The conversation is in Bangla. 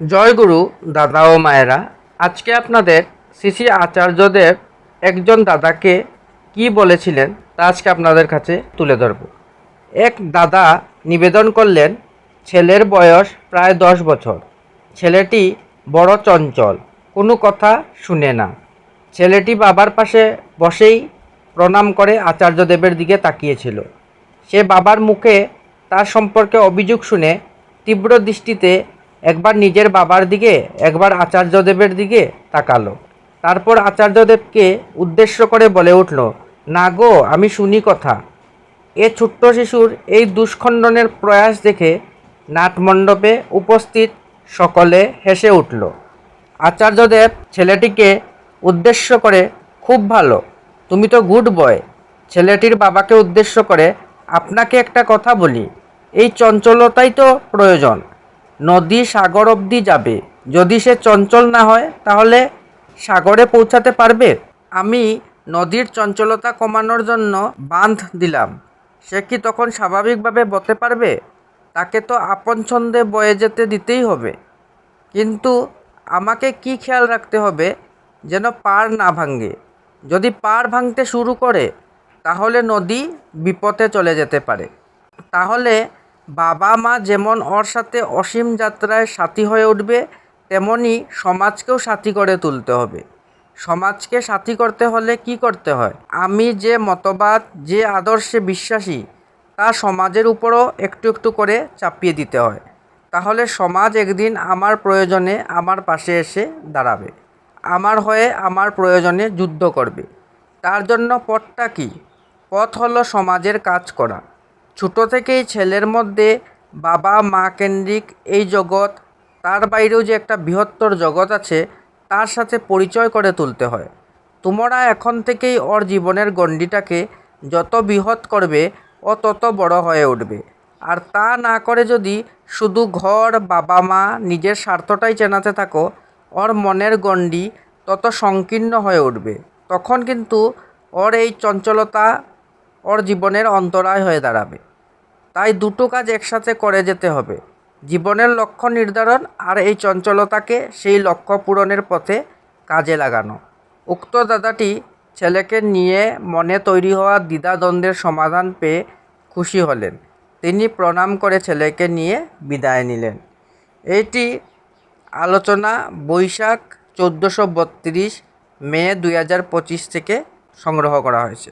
জয়গুরু দাদা ও মায়েরা, আজকে আপনাদের শ্রী শ্রী আচার্যদেব একজন দাদাকে কি বলেছিলেন তা আজকে আপনাদের কাছে তুলে ধরব। এক দাদা নিবেদন করলেন, ছেলের বয়স প্রায় 10 বছর। ছেলেটি বড় চঞ্চল, কোনো কথা শুনে না। ছেলেটি বাবার পাশে বসেই প্রণাম করে আচার্যদেবের দিকে তাকিয়েছিল। সে বাবার মুখে তার সম্পর্কে অভিযোগ শুনে তীব্র দৃষ্টিতে একবার নিজের বাবার দিকে, একবার আচার্যদেবের দিকে তাকালো। তারপর আচার্যদেবকে উদ্দেশ্য করে বলে উঠল, না গো, আমি শুনি কথা। এ ছোট্ট শিশুর এই দুষ্খণ্ডনের প্রয়াস দেখে নাটমণ্ডপে উপস্থিত সকলে হেসে উঠল। আচার্যদেব ছেলেটিকে উদ্দেশ্য করে, খুব ভালো, তুমি তো গুড বয়। ছেলেটির বাবাকে উদ্দেশ্য করে, আপনাকে একটা কথা বলি, এই চঞ্চলতাই তো প্রয়োজন। নদী সাগর অবধি যাবে, যদি সে চঞ্চল না হয় তাহলে সাগরে পৌঁছাতে পারবে? আমি নদীর চঞ্চলতা কমানোর জন্য বাঁধ দিলাম, সে কি তখন স্বাভাবিকভাবে বতে পারবে? তাকে তো আপন ছন্দে বয়ে যেতে দিতেই হবে। কিন্তু আমাকে কি খেয়াল রাখতে হবে যেন পাড় না ভাঙে। যদি পাড় ভাঙতে শুরু করে তাহলে নদী বিপথে চলে যেতে পারে। তাহলে বাবা মা যেমন ওর সাথে অসীম যাত্রায় সাথী হয়ে উঠবে, তেমনি সমাজকেও সাথী করে তুলতে হবে। সমাজকে সাথী করতে হলে কি করতে হয়? আমি যে মতবাদ, যে আদর্শে বিশ্বাসী, তা সমাজের উপরও একটু একটু করে চাপিয়ে দিতে হয়। তাহলে সমাজ একদিন আমার প্রয়োজনে আমার পাশে এসে দাঁড়াবে, আমার হয়ে আমার প্রয়োজনে যুদ্ধ করবে। তার জন্য পথটা কী? পথ হলো সমাজের কাজ করা। ছোটো থেকেই ছেলের মধ্যে বাবা মা কেন্দ্রিক এই জগৎ, তার বাইরেও যে একটা বৃহত্তর জগৎ আছে, তার সাথে পরিচয় করে তুলতে হয়। তোমরা এখন থেকেই ওর জীবনের গণ্ডিটাকে যত বৃহৎ করবে, ও তত বড় হয়ে উঠবে। আর তা না করে যদি শুধু ঘর, বাবা মা, নিজের স্বার্থটাই চেনাতে থাকো, ওর মনের গণ্ডি তত সংকীর্ণ হয়ে উঠবে। তখন কিন্তু ওর এই চঞ্চলতা ওর জীবনের অন্তরায় হয়ে দাঁড়াবে। তাই দুটো কাজ একসাথে করে যেতে হবে, জীবনের লক্ষ্য নির্ধারণ আর এই চঞ্চলতাকে সেই লক্ষ্য পূরণের পথে কাজে লাগানো। উক্ত দাদাটি ছেলেকে নিয়ে মনে তৈরি হওয়া দ্বিধাদ্বন্দ্বের সমাধান পেয়ে খুশি হলেন। তিনি প্রণাম করে ছেলেকে নিয়ে বিদায় নিলেন। এইটি আলোচনা বৈশাখ 1432 মে 2025 থেকে সংগ্রহ করা হয়েছে।